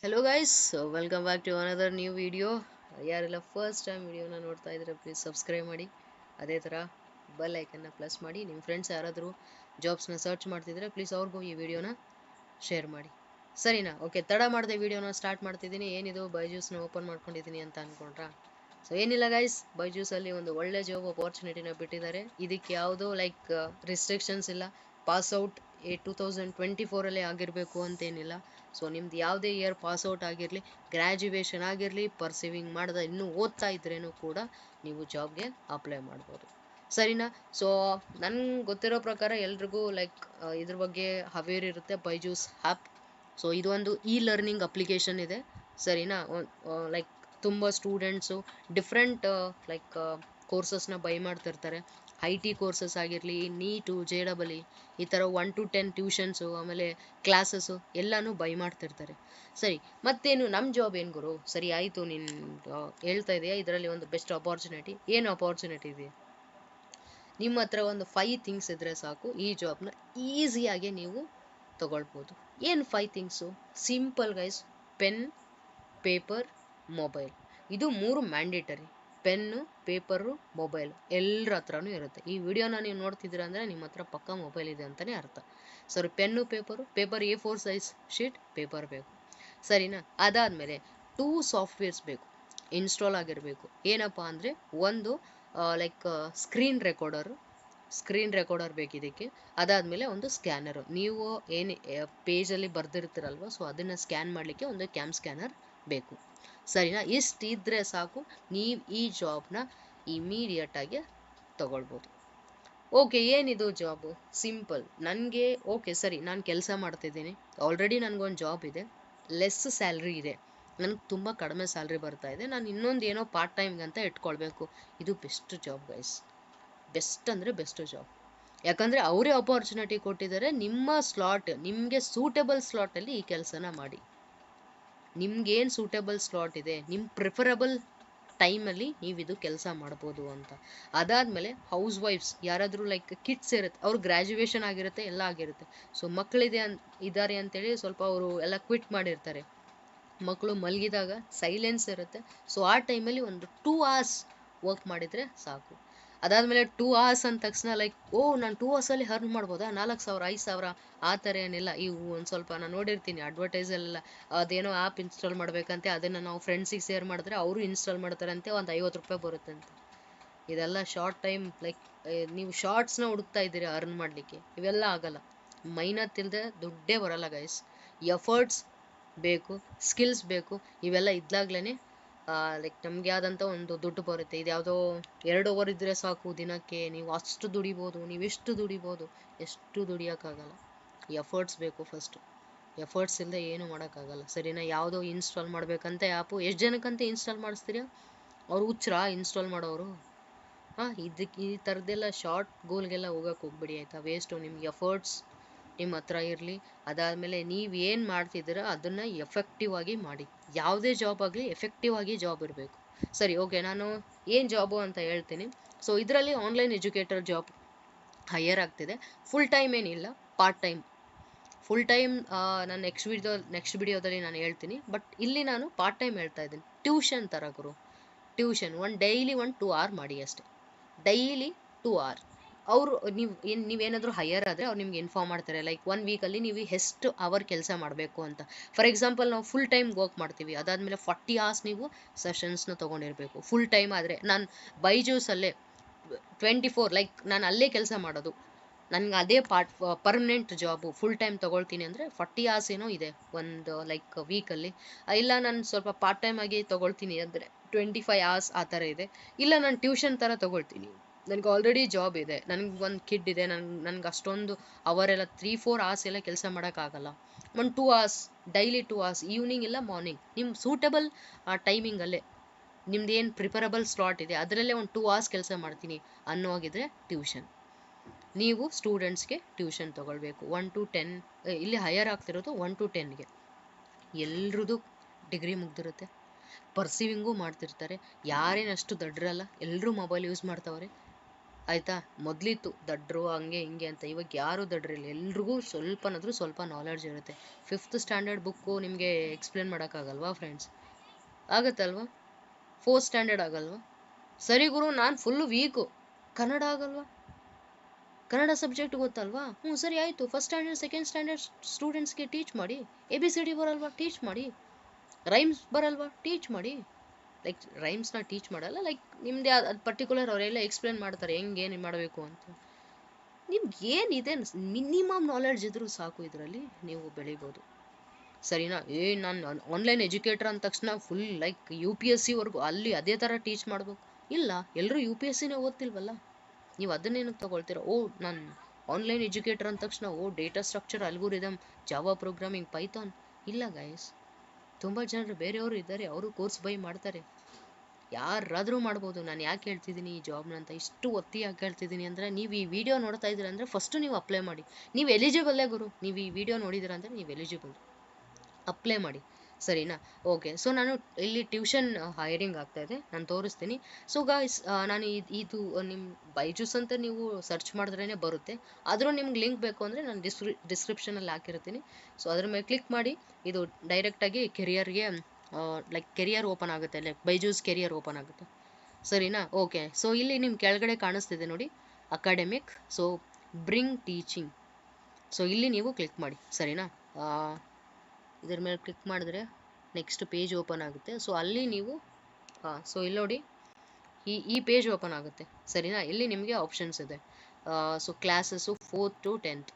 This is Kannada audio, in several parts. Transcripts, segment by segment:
Hello guys, welcome back to another new video. ಯಾರೆಲ್ಲ ಫಸ್ಟ್ ಟೈಮ್ ವಿಡಿಯೋನ ನೋಡ್ತಾ ಇದ್ರೆ ಪ್ಲೀಸ್ ಸಬ್ಸ್ಕ್ರೈಬ್ ಮಾಡಿ. ಅದೇ ಥರ ಬೆಲ್ ಐಕನ್ನ ಪ್ಲಸ್ ಮಾಡಿ. ನಿಮ್ಮ ಫ್ರೆಂಡ್ಸ್ ಯಾರಾದರೂ ಜಾಬ್ಸ್ನ ಸರ್ಚ್ ಮಾಡ್ತಿದ್ರೆ ಪ್ಲೀಸ್ ಅವ್ರಿಗೂ ಈ ವಿಡಿಯೋನ ಶೇರ್ ಮಾಡಿ. ಸರಿನಾ? ಓಕೆ, ತಡ ಮಾಡದೆ ವಿಡಿಯೋನ ಸ್ಟಾರ್ಟ್ ಮಾಡ್ತಿದ್ದೀನಿ. ಏನಿದು ಬೈಜೂಸ್ನ ಓಪನ್ ಮಾಡ್ಕೊಂಡಿದ್ದೀನಿ ಅಂತ ಅಂದ್ಕೊಂಡ್ರಾ? ಸೊ ಏನಿಲ್ಲ ಗೈಸ್, ಬೈಜೂಸಲ್ಲಿ ಒಂದು ಒಳ್ಳೆ ಜಾಬ್ ಅಪಾರ್ಚುನಿಟಿನ ಬಿಟ್ಟಿದ್ದಾರೆ. ಇದಕ್ಕೆ ಯಾವುದೋ ರಿಸ್ಟ್ರಿಕ್ಷನ್ಸ್ ಇಲ್ಲ. ಪಾಸ್ ಔಟ್ 2024 ಆಗಿರಬೇಕು ಅಂತೇನಿಲ್ಲ. ಸೊ ನಿಮ್ದು ಯಾವುದೇ ಇಯರ್ ಪಾಸ್ಔಟ್ ಆಗಿರಲಿ, ಗ್ರ್ಯಾಜುಯೇಷನ್ ಆಗಿರಲಿ, ಪರ್ಸಿವಿಂಗ್ ಮಾಡದ ಇನ್ನೂ ಓದ್ತಾ ಇದ್ರೇನು ಕೂಡ ನೀವು ಜಾಬ್ಗೆ ಅಪ್ಲೈ ಮಾಡ್ಬೋದು. ಸರಿನಾ? ಸೊ ನನ್ಗೆ ಗೊತ್ತಿರೋ ಪ್ರಕಾರ ಎಲ್ರಿಗೂ ಇದ್ರ ಬಗ್ಗೆ ಅವೇರ್ ಇರುತ್ತೆ. ಬೈಜೂಸ್ ಆ್ಯಪ್, ಸೊ ಇದು ಒಂದು ಲರ್ನಿಂಗ್ ಅಪ್ಲಿಕೇಶನ್ ಇದೆ. ಸರಿನಾ? ಲೈಕ್ ತುಂಬ ಸ್ಟೂಡೆಂಟ್ಸು ಡಿಫ್ರೆಂಟ್ ಕೋರ್ಸಸ್ನ ಬೈ ಮಾಡ್ತಿರ್ತಾರೆ. IT ಕೋರ್ಸಸ್ ಆಗಿರಲಿ, ನೀಟು, JEE, ಈ ಥರ 1 to 10 ಟ್ಯೂಷನ್ಸು, ಆಮೇಲೆ ಕ್ಲಾಸಸ್ಸು ಎಲ್ಲನೂ ಬೈ ಮಾಡ್ತಿರ್ತಾರೆ. ಸರಿ, ಮತ್ತೇನು ನಮ್ಮ ಜಾಬ್ ಏನು ಗುರು? ಸರಿ ಆಯಿತು, ನೀನು ಹೇಳ್ತಾ ಇದೆಯಾ ಇದರಲ್ಲಿ ಒಂದು ಬೆಸ್ಟ್ ಅಪಾರ್ಚುನಿಟಿ. ಏನು ಅಪಾರ್ಚುನಿಟಿ ಇದೆ? ನಿಮ್ಮ ಹತ್ರ ಒಂದು 5 ಥಿಂಗ್ಸ್ ಇದ್ದರೆ ಸಾಕು, ಈ ಜಾಬ್ನ ಈಸಿಯಾಗಿ ನೀವು ತಗೊಳ್ಬೋದು. ಏನು 5 things? Simple guys. Pen, paper, mobile. ಇದು 3 ಮ್ಯಾಂಡೇಟರಿ. ಪೆನ್ನು, ಪೇಪರು, ಮೊಬೈಲ್ ಎಲ್ಲರ ಹತ್ರನೂ ಇರುತ್ತೆ. ಈ ವಿಡಿಯೋನ ನೀವು ನೋಡ್ತಿದ್ದೀರ ಅಂದರೆ ನಿಮ್ಮ ಹತ್ರ ಪಕ್ಕ ಮೊಬೈಲ್ ಇದೆ ಅಂತಲೇ ಅರ್ಥ. ಸರಿ, pen, paper A4 size sheet paper ಬೇಕು. ಸರಿನಾ? ಅದಾದಮೇಲೆ 2 ಸಾಫ್ಟ್ವೇರ್ಸ್ ಬೇಕು, ಇನ್ಸ್ಟಾಲ್ ಆಗಿರಬೇಕು. ಏನಪ್ಪ ಅಂದರೆ ಒಂದು ಸ್ಕ್ರೀನ್ ರೆಕಾರ್ಡರ್ ಬೇಕು ಇದಕ್ಕೆ. ಅದಾದಮೇಲೆ ಒಂದು ಸ್ಕ್ಯಾನರು. ನೀವು ಏನು ಪೇಜಲ್ಲಿ ಬರೆದಿರ್ತೀರಲ್ವ, ಸೊ ಅದನ್ನು ಸ್ಕ್ಯಾನ್ ಮಾಡಲಿಕ್ಕೆ ಒಂದು ಕ್ಯಾಮ್ ಸ್ಕ್ಯಾನರ್ ಬೇಕು. ಸರಿನಾ? ಇಷ್ಟಿದ್ರೆ ಸಾಕು, ನೀವು ಈ ಜಾಬ್ನ ಇಮಿಡಿಯೇಟಾಗಿ ತಗೊಳ್ಬೋದು. ಓಕೆ, ಏನಿದು ಜಾಬು? ಸಿಂಪಲ್. ನನಗೆ ಓಕೆ ಸರಿ, ನಾನು ಕೆಲಸ ಮಾಡ್ತಿದ್ದೀನಿ, ಆಲ್ರೆಡಿ ನನಗೊಂದು ಜಾಬ್ ಇದೆ, ಲೆಸ್ ಸ್ಯಾಲ್ರಿ ಇದೆ, ನನಗೆ ತುಂಬ ಕಡಿಮೆ ಸ್ಯಾಲ್ರಿ ಬರ್ತಾ ಇದೆ, ನಾನು ಇನ್ನೊಂದು ಏನೋ ಪಾರ್ಟ್ ಟೈಮ್ಗೆ ಅಂತ ಇಟ್ಕೊಳ್ಬೇಕು. ಇದು ಬೆಸ್ಟ್ ಜಾಬ್ ಗೈಸ್. ಬೆಸ್ಟ್ ಅಂದರೆ ಬೆಸ್ಟ್ ಜಾಬ್. ಯಾಕಂದರೆ ಅವರೇ ಅಪಾರ್ಚುನಿಟಿ ಕೊಟ್ಟಿದ್ದಾರೆ. ನಿಮ್ಮ ಸ್ಲಾಟ್, ನಿಮಗೆ ಸೂಟೇಬಲ್ ಸ್ಲಾಟಲ್ಲಿ ಈ ಕೆಲಸನ ಮಾಡಿ. ನಿಮ್ಗೇನು ಸೂಟೇಬಲ್ ಸ್ಲಾಟ್ ಇದೆ, ನಿಮ್ಮ ಪ್ರಿಫರಬಲ್ ಟೈಮಲ್ಲಿ ನೀವು ಇದು ಕೆಲಸ ಮಾಡ್ಬೋದು ಅಂತ. ಅದಾದಮೇಲೆ ಹೌಸ್ ವೈಫ್ಸ್ ಯಾರಾದರೂ ಕಿಡ್ಸ್ ಇರುತ್ತೆ, ಅವ್ರು ಗ್ರ್ಯಾಜುಯೇಷನ್ ಆಗಿರುತ್ತೆ, ಎಲ್ಲ ಆಗಿರುತ್ತೆ. ಸೊ ಮಕ್ಕಳಿದೆ ಇದ್ದಾರೆ ಅಂತೇಳಿ ಸ್ವಲ್ಪ ಅವರು ಎಲ್ಲ ಕ್ವಿಟ್ ಮಾಡಿರ್ತಾರೆ. ಮಕ್ಕಳು ಮಲಗಿದಾಗ ಸೈಲೆನ್ಸ್ ಇರುತ್ತೆ. ಸೊ ಆ ಟೈಮಲ್ಲಿ ಒಂದು 2 hours ವರ್ಕ್ ಮಾಡಿದರೆ ಸಾಕು. ಅದಾದಮೇಲೆ 2 hours ಅಂದ ತಕ್ಷಣ ನಾನು 2 hours ಅರ್ನ್ ಮಾಡ್ಬೋದಾ, 4,000 5,000 ಆ ಥರ ಏನಿಲ್ಲ. ಇವು ಒಂದು ಸ್ವಲ್ಪ ನಾನು ನೋಡಿರ್ತೀನಿ ಅಡ್ವರ್ಟೈಸಲ್ಲ, ಅದೇನೋ ಆ್ಯಪ್ ಇನ್ಸ್ಟಾಲ್ ಮಾಡಬೇಕಂತೆ, ಅದನ್ನು ನಾವು ಫ್ರೆಂಡ್ಸಿಗೆ ಶೇರ್ ಮಾಡಿದ್ರೆ ಅವರು ಇನ್ಸ್ಟಾಲ್ ಮಾಡ್ತಾರಂತೆ, ಒಂದು 50 ರೂಪಾಯಿ ಬರುತ್ತಂತೆ. ಇದೆಲ್ಲ ಶಾರ್ಟ್ ಟೈಮ್, ನೀವು ಶಾರ್ಟ್ಸ್ನ ಹುಡುಕ್ತಾ ಇದ್ದೀರಿ ಅರ್ನ್ ಮಾಡಲಿಕ್ಕೆ, ಇವೆಲ್ಲ ಆಗಲ್ಲ. ಮೈನತ್ ಇಲ್ಲದೆ ದುಡ್ಡೇ ಬರಲ್ಲ ಗೈಸ್. ಎಫರ್ಟ್ಸ್ ಬೇಕು, ಸ್ಕಿಲ್ಸ್ ಬೇಕು. ಇವೆಲ್ಲ ಇದ್ದಾಗ್ಲೇ ನಮಗೆ ಆದಂಥ ಒಂದು ದುಡ್ಡು ಬರುತ್ತೆ. ಇದು ಯಾವುದೋ 2 ಅವರ್ ಇದ್ದರೆ ಸಾಕು ದಿನಕ್ಕೆ, ನೀವು ಅಷ್ಟು ದುಡಿಬೋದು, ನೀವೆಷ್ಟು ದುಡಿಬೋದು. ಎಷ್ಟು ದುಡಿಯೋಕ್ಕಾಗಲ್ಲ. ಎಫರ್ಟ್ಸ್ ಬೇಕು ಫಸ್ಟು. ಎಫರ್ಟ್ಸ್ ಇಲ್ಲದೆ ಏನು ಮಾಡೋಕ್ಕಾಗಲ್ಲ. ಸರಿನಾ? ಯಾವುದೋ ಇನ್ಸ್ಟಾಲ್ ಮಾಡಬೇಕಂತ ಆ್ಯಪು, ಎಷ್ಟು ಜನಕ್ಕಂತ ಇನ್ಸ್ಟಾಲ್ ಮಾಡಿಸ್ತೀರಾ? ಅವ್ರು ಹುಚ್ಚರಾ ಇನ್ಸ್ಟಾಲ್ ಮಾಡೋರು? ಇದಕ್ಕೆ ಈ ಥರದ್ದೆಲ್ಲ ಶಾರ್ಟ್ ಗೋಲ್ಗೆಲ್ಲ ಹೋಗೋಕೆ ಹೋಗ್ಬಿಡಿ ಆಯಿತಾ? ವೇಸ್ಟು. ನಿಮ್ಗೆ ಎಫರ್ಟ್ಸ್ ನಿಮ್ಮ ಹತ್ರ ಇರಲಿ. ಅದಾದಮೇಲೆ ನೀವು ಏನು ಮಾಡ್ತಿದ್ದೀರ ಅದನ್ನು ಎಫೆಕ್ಟಿವ್ ಆಗಿ ಮಾಡಿ. ಯಾವುದೇ ಜಾಬ್ ಆಗಲಿ ಎಫೆಕ್ಟಿವ್ ಆಗಿ ಜಾಬ್ ಇರಬೇಕು. ಸರಿ, ಓಕೆ, ನಾನು ಏನು ಜಾಬು ಅಂತ ಹೇಳ್ತೀನಿ. ಸೊ ಇದರಲ್ಲಿ ಆನ್ಲೈನ್ ಎಜುಕೇಟರ್ ಜಾಬ್ ಹೈಯರ್ ಆಗ್ತಿದೆ. ಫುಲ್ ಟೈಮ್ ಏನಿಲ್ಲ, ಪಾರ್ಟ್ ಟೈಮ್. ಫುಲ್ ಟೈಮ್ ನಾನು ನೆಕ್ಸ್ಟ್ ವಿಡಿಯೋದಲ್ಲಿ ನಾನು ಹೇಳ್ತೀನಿ. ಬಟ್ ಇಲ್ಲಿ ನಾನು ಪಾರ್ಟ್ ಟೈಮ್ ಹೇಳ್ತಾ ಇದ್ದೀನಿ. ಟ್ಯೂಷನ್ ಥರ ಗುರು. ಟ್ಯೂಷನ್ ಡೈಲಿ 2 hour ಮಾಡಿ ಅಷ್ಟೇ. Daily 2 hour. ಅವರು ನೀವೇನಾದರೂ ಹೈಯರ್ ಆದರೆ ಅವ್ರು ನಿಮ್ಗೆ ಇನ್ಫಾರ್ಮ್ ಮಾಡ್ತಾರೆ, 1 ವೀಕಲ್ಲಿ ನೀವು ಎಷ್ಟು ಅವರ್ ಕೆಲಸ ಮಾಡಬೇಕು ಅಂತ. ಫಾರ್ ಎಕ್ಸಾಂಪಲ್, ನಾವು ಫುಲ್ ಟೈಮ್ ವರ್ಕ್ ಮಾಡ್ತೀವಿ, ಅದಾದಮೇಲೆ 40 hours ನೀವು ಸೆಷನ್ಸ್ನ ತೊಗೊಂಡಿರಬೇಕು. ಫುಲ್ ಟೈಮ್ ಆದರೆ ನಾನು ಬೈಜೂಸಲ್ಲೇ 24 ನಾನು ಅಲ್ಲೇ ಕೆಲಸ ಮಾಡೋದು, ನನಗೆ ಅದೇ ಪರ್ಮನೆಂಟ್ ಜಾಬು ಫುಲ್ ಟೈಮ್ ತೊಗೊಳ್ತೀನಿ ಅಂದರೆ 40 hours ಏನೋ ಇದೆ ಒಂದು ವೀಕಲ್ಲಿ. ಇಲ್ಲ ನಾನು ಸ್ವಲ್ಪ ಪಾರ್ಟ್ ಟೈಮ್ ಆಗಿ ತೊಗೊಳ್ತೀನಿ ಅಂದರೆ 25 hours ಆ ಥರ ಇದೆ. ಇಲ್ಲ ನಾನು ಟ್ಯೂಷನ್ ಥರ ತೊಗೊಳ್ತೀನಿ, ನನಗೆ ಆಲ್ರೆಡಿ ಜಾಬ್ ಇದೆ, ನನಗೆ ಒಂದು ಕಿಡ್ ಇದೆ, ನನಗೆ ಅಷ್ಟೊಂದು ಅವರೆಲ್ಲ 3-4 hours ಎಲ್ಲ ಕೆಲಸ ಮಾಡೋಕ್ಕಾಗಲ್ಲ. ಒಂದು 2 hours, ಡೈಲಿ 2 hours, ಈವ್ನಿಂಗ್ ಇಲ್ಲ ಮಾರ್ನಿಂಗ್, ನಿಮ್ಮ ಸೂಟಬಲ್ ಟೈಮಿಂಗಲ್ಲೇ ನಿಮ್ದು ಏನು ಪ್ರಿಫರಬಲ್ ಸ್ಲಾಟ್ ಇದೆ ಅದರಲ್ಲೇ ಒಂದು 2 hours ಕೆಲಸ ಮಾಡ್ತೀನಿ ಅನ್ನೋ ಹಾಗಿದ್ರೆ ಟ್ಯೂಷನ್. ನೀವು ಸ್ಟೂಡೆಂಟ್ಸ್ಗೆ ಟ್ಯೂಷನ್ ತೊಗೊಳ್ಬೇಕು. 1 to 10, ಇಲ್ಲಿ ಹೈಯರ್ ಆಗ್ತಿರೋದು 1 to 10ಗೆ. ಎಲ್ರದ್ದು ಡಿಗ್ರಿ ಮುಗ್ದಿರುತ್ತೆ, ಪರ್ಸೀವಿಂಗು ಮಾಡ್ತಿರ್ತಾರೆ. ಯಾರೇನಷ್ಟು ದಡ್ರಲ್ಲ, ಎಲ್ಲರೂ ಮೊಬೈಲ್ ಯೂಸ್ ಮಾಡ್ತಾವ್ರೆ. ಆಯಿತಾ. ಮೊದಲಿತ್ತು ದಡ್ರು ಹಂಗೆ ಹಿಂಗೆ ಅಂತ, ಇವಾಗ ಯಾರು ದಡ್ರಿಲ್ಲ, ಎಲ್ರಿಗೂ ಸ್ವಲ್ಪ ನಾಲೆಡ್ಜ್ ಇರುತ್ತೆ. 5th ಸ್ಟ್ಯಾಂಡರ್ಡ್ ಬುಕ್ಕು ನಿಮಗೆ ಎಕ್ಸ್ಪ್ಲೇನ್ ಮಾಡೋಕ್ಕಾಗಲ್ವಾ ಫ್ರೆಂಡ್ಸ್? ಆಗತ್ತಲ್ವಾ? 4th ಸ್ಟ್ಯಾಂಡರ್ಡ್ ಆಗಲ್ವಾ? ಸರಿ ಗುರು, ನಾನು ಫುಲ್ಲು ವೀಕು, ಕನ್ನಡ ಆಗಲ್ವಾ? ಕನ್ನಡ ಸಬ್ಜೆಕ್ಟ್ ಗೊತ್ತಲ್ವಾ? ಸರಿ ಆಯಿತು, 1st ಸ್ಟ್ಯಾಂಡರ್ಡ್ 2nd ಸ್ಟ್ಯಾಂಡರ್ಡ್ ಸ್ಟೂಡೆಂಟ್ಸ್ಗೆ ಟೀಚ್ ಮಾಡಿ. ABCD ಬರಲ್ವಾ? ಟೀಚ್ ಮಾಡಿ. ರೈಮ್ಸ್ ಬರಲ್ವಾ? ಟೀಚ್ ಮಾಡಿ. ಲೈಕ್ ರೈಮ್ಸ್ನ ಟೀಚ್ ಮಾಡಲ್ಲ, ಲೈಕ್ ನಿಮ್ಮದೇ ಅದು ಪರ್ಟಿಕ್ಯುಲರ್ ಅವರೆಲ್ಲ ಎಕ್ಸ್ಪ್ಲೇನ್ ಮಾಡ್ತಾರೆ ಹೆಂಗೇನು ಮಾಡಬೇಕು ಅಂತ. ನಿಮ್ಗೆ ಏನಿದೆ ಮಿನಿಮಮ್ ನಾಲೆಡ್ಜ್ ಇದ್ರೂ ಸಾಕು, ಇದರಲ್ಲಿ ನೀವು ಬೆಳಿಬೋದು. ಸರಿನಾ? ನಾನು ಆನ್ಲೈನ್ ಎಜುಕೇಟರ್ ಅಂದ ತಕ್ಷಣ ಫುಲ್ ಲೈಕ್ UPSC ವರ್ಗೂ ಅಲ್ಲಿ ಅದೇ ಥರ ಟೀಚ್ ಮಾಡಬೇಕು ಇಲ್ಲ. ಎಲ್ಲರೂ UPSCನೇ ಓದ್ತಿಲ್ವಲ್ಲ, ನೀವು ಅದನ್ನೇನಕ್ಕೆ ತಗೊಳ್ತೀರಾ? ನಾನು ಆನ್ಲೈನ್ ಎಜುಕೇಟರ್ ಅಂದ ತಕ್ಷಣ data structure, algorithm, Java programming, Python ಇಲ್ಲ ಗೈಸ್. ತುಂಬ ಜನರು ಬೇರೆಯವರು ಇದ್ದಾರೆ, ಅವರು ಕೋರ್ಸ್ ಬೈ ಮಾಡ್ತಾರೆ. ಯಾರಾದರೂ ಮಾಡ್ಬೋದು. ನಾನು ಯಾಕೆ ಹೇಳ್ತಿದ್ದೀನಿ ಈ ಜಾಬ್ನ ಅಂತ ಇಷ್ಟು ಒತ್ತಿ ಯಾಕೆ ಹೇಳ್ತಿದ್ದೀನಿ ಅಂದರೆ, ನೀವು ಈ ವಿಡಿಯೋ ನೋಡ್ತಾ ಇದ್ದೀರ ಅಂದರೆ ಫಸ್ಟು ನೀವು ಅಪ್ಲೈ ಮಾಡಿ. ನೀವು ಎಲಿಜಿಬಲ್ಲೇ ಗುರು. ನೀವು ಈ ವಿಡಿಯೋ ನೋಡಿದ್ದೀರ ಅಂದರೆ ನೀವು ಎಲಿಜಿಬಲ್, ಅಪ್ಲೈ ಮಾಡಿ. ಸರಿನಾ? ಓಕೆ. ಸೊ ನಾನು ಇಲ್ಲಿ ಟ್ಯೂಷನ್ ಹೈರಿಂಗ್ ಆಗ್ತಾಯಿದೆ, ನಾನು ತೋರಿಸ್ತೀನಿ. ಸೊ ಗಾಯ್ಸ್, ನಾನು ಇದು ನಿಮ್ಮ ಬೈಜೂಸ್ ಅಂತ ನೀವು ಸರ್ಚ್ ಮಾಡಿದ್ರೇ ಬರುತ್ತೆ. ಆದರೂ ನಿಮ್ಗೆ ಲಿಂಕ್ ಬೇಕು ಅಂದರೆ ನಾನು ಡಿಸ್ಕ್ರಿಪ್ಷನಲ್ಲಿ ಹಾಕಿರ್ತೀನಿ. ಸೊ ಅದ್ರ ಮೇಲೆ ಕ್ಲಿಕ್ ಮಾಡಿ, ಇದು ಡೈರೆಕ್ಟಾಗಿ ಕೆರಿಯರ್ಗೆ ಲೈಕ್ ಕೆರಿಯರ್ ಓಪನ್ ಆಗುತ್ತೆ, ಲೈಕ್ ಬೈಜೂಸ್ ಕೆರಿಯರ್ ಓಪನ್ ಆಗುತ್ತೆ. ಸರಿನಾ? ಓಕೆ. ಸೊ ಇಲ್ಲಿ ನಿಮ್ಮ ಕೆಳಗಡೆ ಕಾಣಿಸ್ತಿದೆ ನೋಡಿ, academic. So bring teaching. So ಇಲ್ಲಿ ನೀವು ಕ್ಲಿಕ್ ಮಾಡಿ. ಸರಿನಾ? ಇದ್ರ ಮೇಲೆ ಕ್ಲಿಕ್ ಮಾಡಿದ್ರೆ ನೆಕ್ಸ್ಟ್ ಪೇಜ್ ಓಪನ್ ಆಗುತ್ತೆ. ಸೊ ಅಲ್ಲಿ ನೀವು ಸೊ ಇಲ್ಲಿ ನೋಡಿ, ಈ ಪೇಜ್ ಓಪನ್ ಆಗುತ್ತೆ. ಸರಿನಾ? ಇಲ್ಲಿ ನಿಮಗೆ ಆಪ್ಷನ್ಸ್ ಇದೆ. So classes 4th to 10th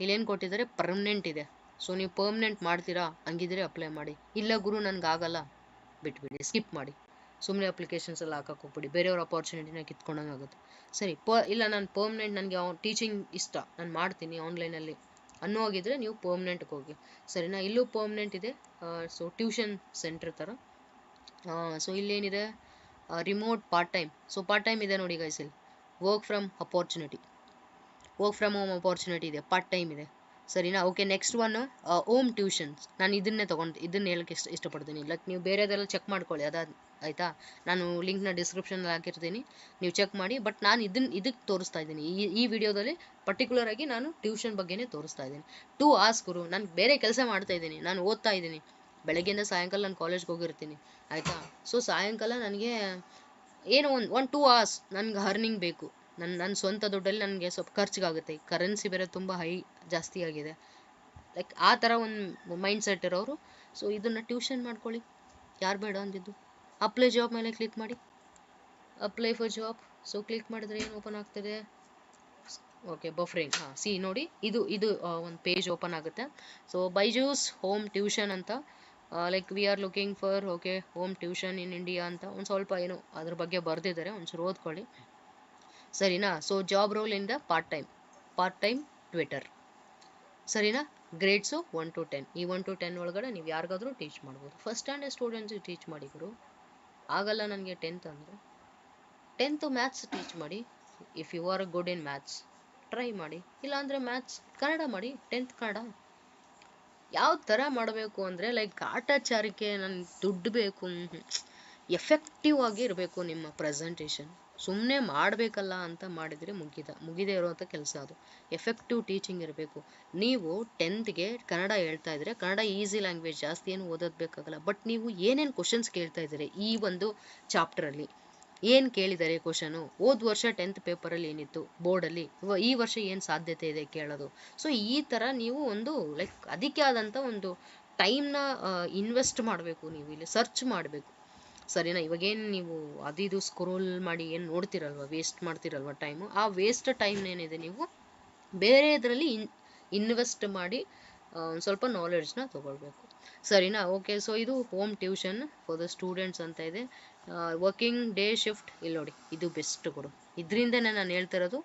ಇಲ್ಲೇನು ಕೊಟ್ಟಿದ್ದಾರೆ, ಪರ್ಮನೆಂಟ್ ಇದೆ. ಸೊ ನೀವು ಪರ್ಮನೆಂಟ್ ಮಾಡ್ತೀರಾ, ಹಂಗಿದ್ರೆ ಅಪ್ಲೈ ಮಾಡಿ. ಇಲ್ಲ ಗುರು ನನಗಾಗಲ್ಲ, ಬಿಟ್ಬಿಡಿ, ಸ್ಕಿಪ್ ಮಾಡಿ. ಸುಮ್ಮನೆ ಅಪ್ಲಿಕೇಶನ್ಸ್ ಎಲ್ಲ ಹಾಕಕ್ಕೆ ಹೋಗ್ಬಿಡಿ, ಬೇರೆಯವ್ರ ಅಪಾರ್ಚುನಿಟಿನ ಕಿತ್ಕೊಂಡಂಗೆ ಆಗುತ್ತೆ. ಸರಿ, ಇಲ್ಲ ನಾನು ಪರ್ಮನೆಂಟ್, ನನಗೆ ಟೀಚಿಂಗ್ ಇಷ್ಟ, ನಾನು ಮಾಡ್ತೀನಿ ಆನ್ಲೈನಲ್ಲಿ ಅನ್ನೋಗಿದ್ರೆ ನೀವು ಪರ್ಮನೆಂಟ್ಗೆ ಹೋಗಿ. ಸರಿನಾ? ಇಲ್ಲೂ ಪರ್ಮನೆಂಟ್ ಇದೆ. ಸೊ ಟ್ಯೂಷನ್ ಸೆಂಟರ್ ಥರ. ಸೊ ಇಲ್ಲೇನಿದೆ, remote part time. So part time ಇದೆ ನೋಡಿ ಗೈಸ್, ಇಲ್ಲಿ ವರ್ಕ್ ಫ್ರಮ್ ಹೋಮ್ ಅಪಾರ್ಚುನಿಟಿ ಇದೆ, ಪಾರ್ಟ್ ಟೈಮ್ ಇದೆ. ಸರಿನಾ? Okay. Next one home tuitions. ನಾನು ಇದನ್ನ ಹೇಳಕ್ಕೆ ಇಷ್ಟಪಡ್ತೀನಿ. ಲೈಕ್ ನೀವು ಬೇರೆದೆಲ್ಲ ಚೆಕ್ ಮಾಡ್ಕೊಳ್ಳಿ, ಆಯಿತಾ? ನಾನು ಲಿಂಕ್ನ ಡಿಸ್ಕ್ರಿಪ್ಷನಲ್ಲಿ ಹಾಕಿರ್ತೀನಿ, ನೀವು ಚೆಕ್ ಮಾಡಿ. ಬಟ್ ನಾನು ಇದಕ್ಕೆ ತೋರಿಸ್ತಾ ಇದ್ದೀನಿ ಈ ವಿಡಿಯೋದಲ್ಲಿ ಪರ್ಟಿಕ್ಯುಲರ್ ಆಗಿ ನಾನು ಟ್ಯೂಷನ್ ಬಗ್ಗೆನೇ ತೋರಿಸ್ತಾ ಇದ್ದೀನಿ. 2 hours ಗುರು, ನಾನು ಬೇರೆ ಕೆಲಸ ಮಾಡ್ತಾ ಇದ್ದೀನಿ, ನಾನು ಓದ್ತಾ ಇದ್ದೀನಿ. ಬೆಳಗ್ಗೆಯಿಂದ ಸಾಯಂಕಾಲ ನಾನು ಕಾಲೇಜ್ಗೆ ಹೋಗಿರ್ತೀನಿ, ಆಯಿತಾ? ಸೊ ಸಾಯಂಕಾಲ ನನಗೆ ಏನು ಒಂದು 2 hours ನನಗೆ ಅರ್ನಿಂಗ್ ಬೇಕು. ನನ್ನ ಸ್ವಂತ ದುಡ್ಡಲ್ಲಿ ನನಗೆ ಸ್ವಲ್ಪ ಖರ್ಚಿಗಾಗುತ್ತೆ. ಕರೆನ್ಸಿ ಬೇರೆ ತುಂಬ ಜಾಸ್ತಿ ಆಗಿದೆ. ಲೈಕ್ ಆ ಥರ ಒಂದು ಮೈಂಡ್ ಸೆಟ್ ಇರೋರು ಸೊ ಇದನ್ನು ಟ್ಯೂಷನ್ ಮಾಡ್ಕೊಳ್ಳಿ. ಯಾರು ಬೇಡ ಅಂದಿದ್ದು? ಅಪ್ಲೈ ಜಾಬ್ ಮೇಲೆ ಕ್ಲಿಕ್ ಮಾಡಿ, apply for job. So click ಮಾಡಿದ್ರೆ ಏನು ಓಪನ್ ಆಗ್ತದೆ? Okay, buffering. ಸಿ ನೋಡಿ, ಇದು ಒಂದು ಪೇಜ್ ಓಪನ್ ಆಗುತ್ತೆ. ಸೊ ಬೈಜೂಸ್ ಹೋಮ್ ಟ್ಯೂಷನ್ ಅಂತ, like we are looking for home tuition in India ಅಂತ ಒಂದು ಸ್ವಲ್ಪ ಏನು ಅದ್ರ ಬಗ್ಗೆ ಬರೆದಿದ್ದಾರೆ, ಒಂಚೂರು ಓದ್ಕೊಳ್ಳಿ. ಸರಿನಾ? So job role in the part time Twitter. ಸರಿನಾ? Grades 1 to 10. ಈ 1 to 10 ಒಳಗಡೆ ನೀವು ಯಾರಿಗಾದ್ರೂ ಟೀಚ್ ಮಾಡ್ಬೋದು. 1st ಸ್ಟ್ಯಾಂಡರ್ಡ್ ಸ್ಟೂಡೆಂಟ್ಸಿಗೆ ಟೀಚ್ ಮಾಡಿ ಗುರು. ಆಗಲ್ಲ ನನಗೆ 10th ಅಂದರೆ 10th ಮ್ಯಾಥ್ಸ್ ಟೀಚ್ ಮಾಡಿ. If you are good in maths try ಮಾಡಿ. ಇಲ್ಲಾಂದರೆ ಮ್ಯಾಥ್ಸ್ ಕನ್ನಡ ಮಾಡಿ, 10th ಕನ್ನಡ. ಯಾವ ಥರ ಮಾಡಬೇಕು ಅಂದರೆ ಲೈಕ್ ಕಾಟಾಚಾರಕ್ಕೆ ನನಗೆ ದುಡ್ಡು ಬೇಕು, ಎಫೆಕ್ಟಿವ್ ಆಗಿ ಇರಬೇಕು ನಿಮ್ಮ ಪ್ರೆಸೆಂಟೇಷನ್. ಸುಮ್ಮನೆ ಮಾಡಬೇಕಲ್ಲ ಅಂತ ಮಾಡಿದರೆ ಮುಗಿದೇ ಇರೋವಂಥ ಕೆಲಸ ಅದು. ಎಫೆಕ್ಟಿವ್ ಟೀಚಿಂಗ್ ಇರಬೇಕು. ನೀವು 10th ಕನ್ನಡ ಹೇಳ್ತಾ ಇದ್ರೆ, ಕನ್ನಡ ಈಸಿ ಲ್ಯಾಂಗ್ವೇಜ್, ಜಾಸ್ತಿ ಏನು ಓದೋದು ಬೇಕಾಗಲ್ಲ. ಬಟ್ ನೀವು ಏನೇನು ಕ್ವಶನ್ಸ್ ಕೇಳ್ತಾ ಇದ್ದೀರಿ ಈ ಒಂದು ಚಾಪ್ಟ್ರಲ್ಲಿ, ಏನು ಕೇಳಿದ್ದಾರೆ ಕ್ವಶನು, ಹೋದ ವರ್ಷ 10th ಪೇಪರಲ್ಲಿ ಏನಿತ್ತು ಬೋರ್ಡಲ್ಲಿ, ಈ ವರ್ಷ ಏನು ಸಾಧ್ಯತೆ ಇದೆ ಕೇಳೋದು. ಸೊ ಈ ಥರ ನೀವು ಒಂದು ಲೈಕ್ ಅದಕ್ಕೆ ಆದಂಥ ಒಂದು ಟೈಮ್ನ ಇನ್ವೆಸ್ಟ್ ಮಾಡಬೇಕು. ನೀವು ಇಲ್ಲಿ ಸರ್ಚ್ ಮಾಡಬೇಕು. ಸರಿನಾ? ಇವಾಗೇನು ನೀವು ಇದು ಸ್ಕ್ರೋಲ್ ಮಾಡಿ ಏನು ನೋಡ್ತಿರಲ್ವ, ವೇಸ್ಟ್ ಮಾಡ್ತಿರಲ್ವ ಟೈಮು, ಆ ವೇಸ್ಟ್ ಟೈಮ್ನ ಏನಿದೆ ನೀವು ಬೇರೆ ಇದರಲ್ಲಿ ಇನ್ವೆಸ್ಟ್ ಮಾಡಿ ಒಂದು ಸ್ವಲ್ಪ ನಾಲೆಡ್ಜ್ನ ತೊಗೊಳ್ಬೇಕು. ಸರಿನಾ? ಓಕೆ. ಸೊ ಇದು home tuition for the students ಅಂತ ಇದೆ. ವರ್ಕಿಂಗ್ ಡೇ ಶಿಫ್ಟ್ ಇಲ್ಲಿ ನೋಡಿ, ಇದು ಬೆಸ್ಟ್ ಕೊಡು. ಇದರಿಂದನೇ ನಾನು ಹೇಳ್ತಿರೋದು,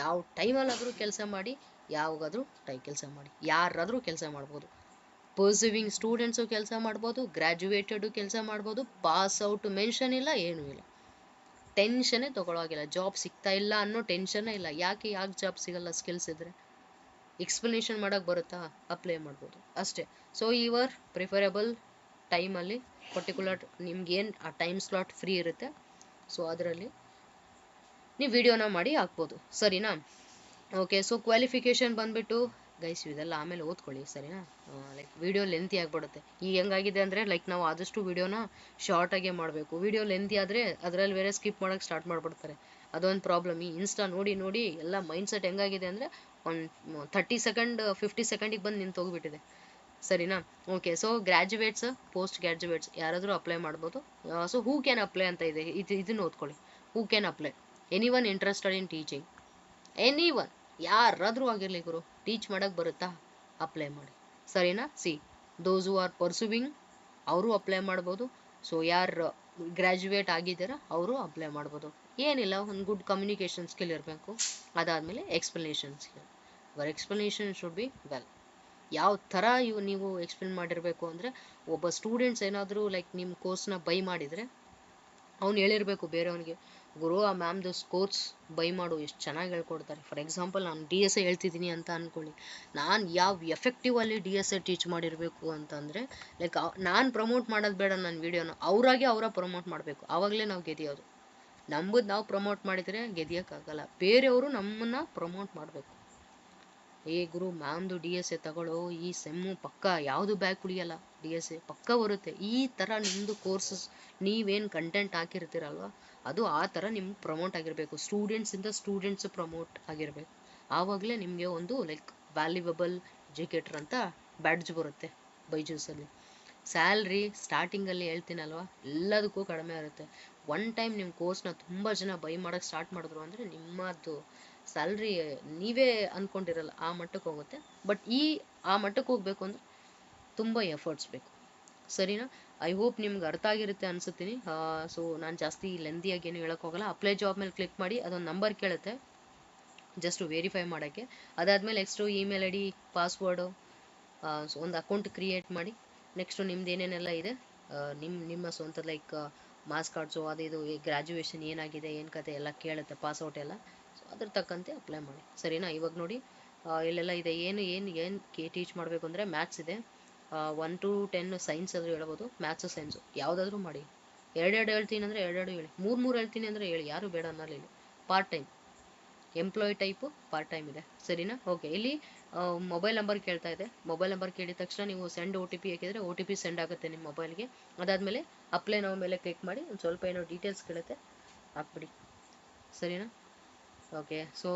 ಯಾವ ಟೈಮಲ್ಲಾದರೂ ಕೆಲಸ ಮಾಡಿ, ಯಾವಾಗಾದರೂ ಕೆಲಸ ಮಾಡಿ, ಯಾರಾದರೂ ಕೆಲಸ ಮಾಡ್ಬೋದು. ಪರ್ಸಿವಿಂಗ್ ಸ್ಟೂಡೆಂಟ್ಸು ಕೆಲಸ ಮಾಡ್ಬೋದು, ಗ್ರ್ಯಾಜುಯೇಟೆಡು ಕೆಲಸ ಮಾಡ್ಬೋದು, ಪಾಸ್ ಔಟ್ ಮೆನ್ಷನ್ ಇಲ್ಲ, ಏನೂ ಇಲ್ಲ. ಟೆನ್ಷನ್ನೇ ತೊಗೊಳೋಗಿಲ್ಲ. ಜಾಬ್ ಸಿಗ್ತಾ ಇಲ್ಲ ಅನ್ನೋ ಟೆನ್ಷನ್ನೇ ಇಲ್ಲ. ಯಾಕೆ ಜಾಬ್ ಸಿಗಲ್ಲ? ಸ್ಕಿಲ್ಸ್ ಇದ್ದರೆ ಎಕ್ಸ್ಪ್ಲನೇಷನ್ ಮಾಡೋಕ್ಕೆ ಬರುತ್ತಾ? ಅಪ್ಲೈ ಮಾಡ್ಬೋದು ಅಷ್ಟೇ. ಸೊ ಯುವರ್ ಪ್ರಿಫರಬಲ್ ಟೈಮಲ್ಲಿ ಪರ್ಟಿಕ್ಯುಲರ್ ನಿಮ್ಗೇನು ಆ ಟೈಮ್ ಸ್ಲಾಟ್ ಫ್ರೀ ಇರುತ್ತೆ, ಸೊ ಅದರಲ್ಲಿ ನೀವು ವಿಡಿಯೋನ ಮಾಡಿ ಹಾಕ್ಬೋದು, ಸರಿನಾ. ಓಕೆ, ಸೊ ಕ್ವಾಲಿಫಿಕೇಶನ್ ಬಂದ್ಬಿಟ್ಟು ಗೈಸ್ ಇದೆಲ್ಲ ಆಮೇಲೆ ಓದ್ಕೊಳ್ಳಿ, ಸರಿನಾ. ಲೈಕ್ ವಿಡಿಯೋ ಲೆಂತಿ ಆಗಿಬಿಡುತ್ತೆ. ಈಗ ಹೆಂಗಾಗಿದೆ ಅಂದರೆ ಲೈಕ್ ನಾವು ಆದಷ್ಟು ವಿಡಿಯೋನ ಶಾರ್ಟಾಗೆ ಮಾಡಬೇಕು. ವಿಡಿಯೋ ಲೆಂತಿ ಆದರೆ ಅದರಲ್ಲಿ ಬೇರೆ ಸ್ಕಿಪ್ ಮಾಡೋಕ್ಕೆ ಸ್ಟಾರ್ಟ್ ಮಾಡಿಬಿಡ್ತಾರೆ. ಅದೊಂದು ಪ್ರಾಬ್ಲಮ್. ಈ ಇನ್ಸ್ಟಾ ನೋಡಿ ನೋಡಿ ಎಲ್ಲ ಮೈಂಡ್ ಸೆಟ್ ಹೆಂಗಾಗಿದೆ ಅಂದರೆ ಒಂದು 30 ಸೆಕೆಂಡ್ 50 ಸೆಕೆಂಡಿಗೆ ಬಂದು ನಿಂತು ಹೋಗ್ಬಿಟ್ಟಿದೆ, ಸರಿನಾ. Okay, so graduates, post graduates ಯಾರಾದರೂ ಅಪ್ಲೈ ಮಾಡ್ಬೋದು. ಸೊ ಹೂ ಕ್ಯಾನ್ ಅಪ್ಲೈ ಅಂತ ಇದೆ, ಇದನ್ನು ಓದ್ಕೊಳ್ಳಿ. Who can apply? Anyone interested in teaching, anyone, ಯಾರಾದರೂ ಆಗಿರಲಿ ಗುರು, ಟೀಚ್ ಮಾಡೋಕ್ಕೆ ಬರುತ್ತಾ, ಅಪ್ಲೈ ಮಾಡಿ, ಸರಿನಾ. ದೋಸ್ ಹೂ ಆರ್ ಪರ್ಸುವಿಂಗ್ ಅವರು ಅಪ್ಲೈ ಮಾಡ್ಬೋದು. ಸೊ ಯಾರು ಗ್ರ್ಯಾಜುಯೇಟ್ ಆಗಿದ್ದೀರಾ ಅವರು ಅಪ್ಲೈ ಮಾಡ್ಬೋದು. ಏನಿಲ್ಲ, ಒಂದು ಗುಡ್ ಕಮ್ಯುನಿಕೇಷನ್ ಸ್ಕಿಲ್ ಇರಬೇಕು. ಅದಾದಮೇಲೆ explanation skill. Your explanation should be well. ಯಾವ ಥರ ನೀವು ಎಕ್ಸ್ಪ್ಲೇನ್ ಮಾಡಿರಬೇಕು ಅಂದರೆ, ಒಬ್ಬ ಸ್ಟೂಡೆಂಟ್ಸ್ ಏನಾದರೂ ಲೈಕ್ ನಿಮ್ಮ ಕೋರ್ಸ್ನ ಬೈ ಮಾಡಿದರೆ ಅವ್ನು ಹೇಳಿರಬೇಕು ಬೇರೆಯವನಿಗೆ, ಗುರು ಆ ಮ್ಯಾಮ್ದು ಕೋರ್ಸ್ ಬೈ ಮಾಡು, ಎಷ್ಟು ಚೆನ್ನಾಗಿ ಹೇಳ್ಕೊಡ್ತಾರೆ. ಫಾರ್ ಎಕ್ಸಾಂಪಲ್ ನಾನು DSA ಹೇಳ್ತಿದ್ದೀನಿ ಅಂತ ಅಂದ್ಕೊಳ್ಳಿ, ನಾನು ಯಾವ ಎಫೆಕ್ಟಿವ್ ಅಲ್ಲಿ DSA ಟೀಚ್ ಮಾಡಿರಬೇಕು ಅಂತಂದರೆ, ಲೈಕ್ ನಾನು ಪ್ರಮೋಟ್ ಮಾಡೋದು ಬೇಡ ನನ್ನ ವೀಡಿಯೋನ, ಅವರ ಪ್ರಮೋಟ್ ಮಾಡಬೇಕು, ಆವಾಗಲೇ ನಾವು ಗೆದಿಯೋದು. ನಮ್ಮದು ನಾವು ಪ್ರಮೋಟ್ ಮಾಡಿದರೆ ಗೆದಿಯೋಕ್ಕಾಗಲ್ಲ, ಬೇರೆಯವರು ನಮ್ಮನ್ನು ಪ್ರಮೋಟ್ ಮಾಡಬೇಕು. ಏ ಗುರು ಮ್ಯಾಮ್ದು DSA ತಗೊಳ್ಳೋ, ಈ ಸೆಮ್ಮು ಪಕ್ಕ ಯಾವುದು ಬ್ಯಾಕ್ ಉಳಿಯಲ್ಲ, DSA ಪಕ್ಕ ಬರುತ್ತೆ. ಈ ಥರ ನಿಮ್ಮದು ಕೋರ್ಸಸ್ ನೀವೇನು ಕಂಟೆಂಟ್ ಹಾಕಿರ್ತೀರಲ್ವ, ಅದು ಆ ಥರ ನಿಮ್ಗೆ ಪ್ರಮೋಟ್ ಆಗಿರಬೇಕು. ಸ್ಟೂಡೆಂಟ್ಸಿಂದ ಸ್ಟೂಡೆಂಟ್ಸ್ ಪ್ರಮೋಟ್ ಆಗಿರಬೇಕು. ಆವಾಗಲೇ ನಿಮಗೆ ಒಂದು ಲೈಕ್ ವ್ಯಾಲ್ಯೂಯಬಲ್ ಎಜುಕೇಟರ್ ಅಂತ ಬ್ಯಾಡ್ಜ್ ಬರುತ್ತೆ ಬೈಜೂಸಲ್ಲಿ. ಸ್ಯಾಲ್ರಿ ಸ್ಟಾರ್ಟಿಂಗಲ್ಲಿ ಹೇಳ್ತೀನಲ್ವ, ಎಲ್ಲದಕ್ಕೂ ಕಡಿಮೆ ಇರುತ್ತೆ. ಒನ್ ಟೈಮ್ ನಿಮ್ಮ ಕೋರ್ಸ್ನ ತುಂಬ ಜನ ಬೈ ಮಾಡೋಕ್ಕೆ ಸ್ಟಾರ್ಟ್ ಮಾಡಿದ್ರು ಅಂದರೆ ನಿಮ್ಮದು ಸ್ಯಾಲ್ರಿ ನೀವೇ ಅಂದ್ಕೊಂಡಿರಲ್ಲ ಆ ಮಟ್ಟಕ್ಕೆ ಹೋಗುತ್ತೆ. ಬಟ್ ಆ ಮಟ್ಟಕ್ಕೆ ಹೋಗಬೇಕು ಅಂದರೆ ತುಂಬ ಎಫರ್ಟ್ಸ್ ಬೇಕು, ಸರಿನಾ. ಐ ಹೋಪ್ ನಿಮ್ಗೆ ಅರ್ಥ ಆಗಿರುತ್ತೆ ಅನ್ಸುತ್ತೀನಿ. ಸೊ ನಾನು ಜಾಸ್ತಿ ಲೆಂದಿಯಾಗಿ ಏನು ಹೇಳೋಕ್ಕೋಗಲ್ಲ. ಅಪ್ಲೈ ಜಾಬ್ ಮೇಲೆ ಕ್ಲಿಕ್ ಮಾಡಿ, ಅದೊಂದು ನಂಬರ್ ಕೇಳುತ್ತೆ ಜಸ್ಟ್ ವೆರಿಫೈ ಮಾಡೋಕ್ಕೆ. ಅದಾದಮೇಲೆ ನೆಕ್ಸ್ಟು ಇಮೇಲ್ ID, ಪಾಸ್ವರ್ಡು, ಒಂದು ಅಕೌಂಟ್ ಕ್ರಿಯೇಟ್ ಮಾಡಿ. ನೆಕ್ಸ್ಟು ನಿಮ್ದು ಏನೇನೆಲ್ಲ ಇದೆ, ನಿಮ್ಮ ಸ್ವಂತ ಲೈಕ್ ಮಾರ್ಕ್ಸ್ ಕಾರ್ಡ್ಸು ಅದು ಇದು, ಗ್ರ್ಯಾಜುಯೇಷನ್ ಏನಾಗಿದೆ ಏನು ಕತೆ ಎಲ್ಲ ಕೇಳುತ್ತೆ, ಪಾಸ್ಔಟ್ ಎಲ್ಲ. ಸೊ ಅದ್ರ ತಕ್ಕಂತೆ ಅಪ್ಲೈ ಮಾಡಿ, ಸರಿನಾ. ಇವಾಗ ನೋಡಿ ಇಲ್ಲೆಲ್ಲ ಇದೆ, ಏನು ಟೀಚ್ ಮಾಡಬೇಕು ಅಂದರೆ ಮ್ಯಾಥ್ಸ್ ಇದೆ. 1 to 10 ಸೈನ್ಸ್ ಆದರೂ ಹೇಳ್ಬೋದು, ಮ್ಯಾಥ್ಸು ಸೈನ್ಸು ಯಾವುದಾದ್ರೂ ಮಾಡಿ. ಎರಡೆರಡು ಹೇಳ್ತೀನಿ ಅಂದರೆ ಎರಡೆರಡು ಹೇಳಿ, ಮೂರು ಹೇಳ್ತೀನಿ ಅಂದರೆ ಹೇಳಿ, ಯಾರು ಬೇಡ ಅನ್ನೋಲ್ಲ. ಇಲ್ಲಿ part time employ type part time ಇದೆ, ಸರಿನಾ. ಓಕೆ, ಇಲ್ಲಿ ಮೊಬೈಲ್ ನಂಬರ್ ಕೇಳ್ತಾ ಇದೆ. ಮೊಬೈಲ್ ನಂಬರ್ ಕೇಳಿದ ತಕ್ಷಣ ನೀವು ಸೆಂಡ್ OTP ಹಾಕಿದರೆ OTP ಸೆಂಡ್ ಆಗುತ್ತೆ ನಿಮ್ಮ ಮೊಬೈಲ್ಗೆ. ಅದಾದಮೇಲೆ ಅಪ್ಲೈ ನಾವು ಮೇಲೆ ಕ್ಲಿಕ್ ಮಾಡಿ, ಒಂದು ಸ್ವಲ್ಪ ಏನೋ ಡೀಟೇಲ್ಸ್ ಕೇಳುತ್ತೆ, ಹಾಕ್ಬಿಡಿ, ಸರಿನಾ. ಓಕೆ, ಸೊ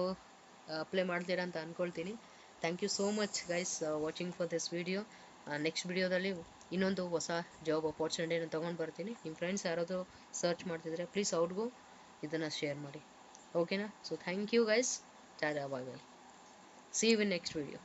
ಅಪ್ಲೈ ಮಾಡ್ತೀರಾ ಅಂತ ಅಂದ್ಕೊಳ್ತೀನಿ. Thank you so much guys watching for this video. Next ವಿಡಿಯೋದಲ್ಲಿ ಇನ್ನೊಂದು ಹೊಸ ಜಾಬ್ ಅಪಾರ್ಚುನಿಟಿನ ತೊಗೊಂಡು ಬರ್ತೀನಿ. ನಿಮ್ಮ ಫ್ರೆಂಡ್ಸ್ ಯಾರಾದರೂ ಸರ್ಚ್ ಮಾಡ್ತಿದ್ರೆ ಪ್ಲೀಸ್ ಅವ್ರಿಗೂ ಇದನ್ನು ಶೇರ್ ಮಾಡಿ, ಓಕೆನಾ. So thank you guys, tata, bye bye, see you in next video.